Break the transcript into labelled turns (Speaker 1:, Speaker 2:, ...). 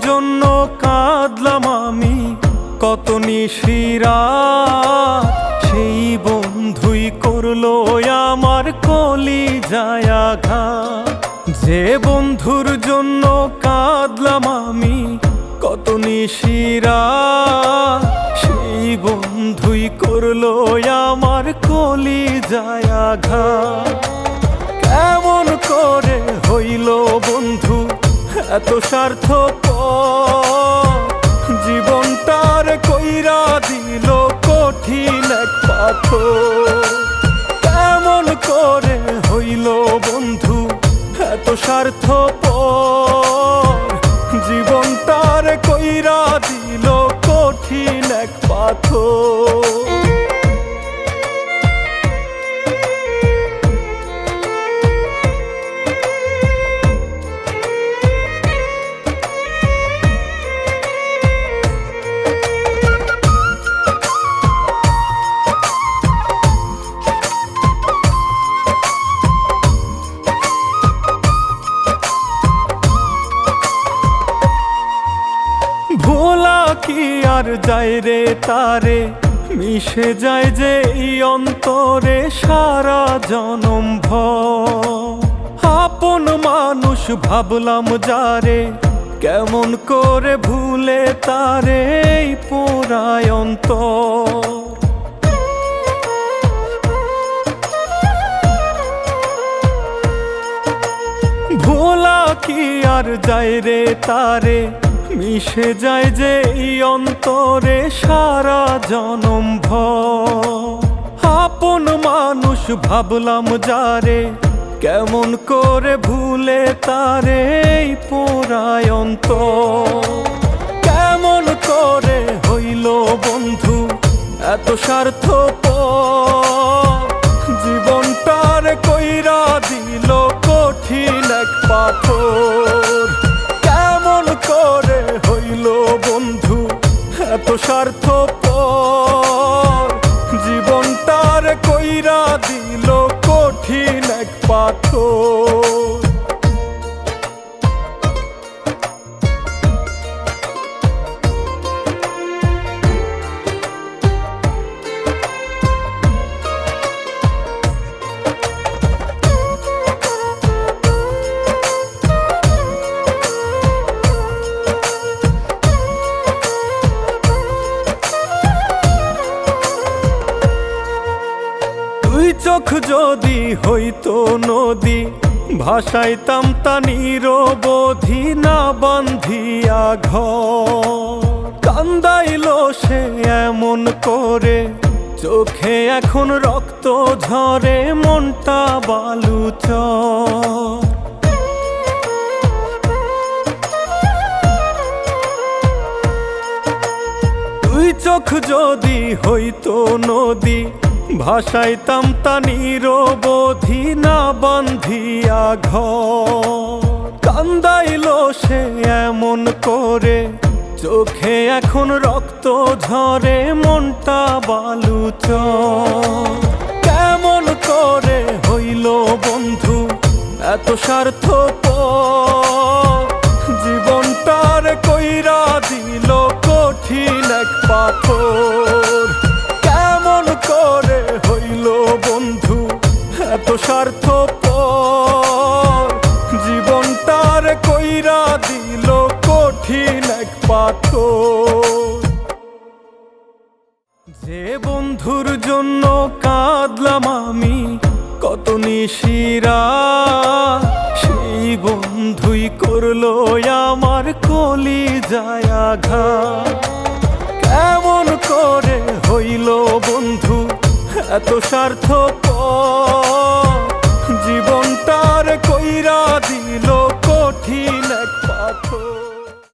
Speaker 1: জন্য কাঁদলাম আমি কত নিশিরাত, সেই বন্ধুই করলো আমার কলিজায় আঘাত। যে বন্ধুর জন্য কাঁদলাম আমি কত নিশিরাত, সেই বন্ধুই করলো আমার কলিজায় আঘাত। কেমন করে হইল বন্ধু এত স্বার্থপর, জীবনটার কইরা দিল কঠিন এক পাথর। কেমন করে হইল বন্ধু এত স্বার্থপর, জীবনটার কইরা দিল কঠিন এক পাথর। ভোলা কি আর যায় রে তারে, মিশে যায় যে এই অন্তরে সারা জনম ভর। আপন মানুষ ভাবলাম যারে, কেমন করে ভুলে তারে এই পোড়ায় অন্তর। ভোলা কি আর যায় রে তারে, মিশে যায় যে এই অন্তরে সারা জনম ভর। আপন মানুষ ভাবলাম যারে, কেমন করে ভুলে তারে এই পোড়ায় অন্তর। কেমন করে হইল বন্ধু এত স্বার্থপর, জীবনটার কইরা দিল কঠিন এক পাথর। কেমন করে হইল বন্ধু এত স্বার্থপর, জীবনটার কইরা দিল কঠিন এক পাথর। দুই চোখ যদি হইতো নদী, ভাসাইতাম তা নিরবধি না বান্ধিয়া ঘর। কান্দাইল সে এমন করে, চোখে এখন রক্ত ঝরে, মনটা বালুচর। দুই চোখ যদি হইতো নদী, ভাসাইতাম তা নিরবধি না বান্ধিয়া ঘর। কান্দাইল সে এমন করে, চোখে এখন রক্ত ঝরে, মনটা বালুচর। কেমন করে হইল বন্ধু এত স্বার্থপর, জীবনটার কইরা দিল কঠিন এক পাথর। কেমন করে হইল বন্ধু এত স্বার্থপর, জীবনটার কইরা দিল কঠিন এক পাথর। যে বন্ধুর জন্য কাঁদলাম আমি কত নিশিরাত, সেই বন্ধুই করলো আমার কলিজায় আঘাত। কেমন করে হইল বন্ধু এত স্বার্থপর,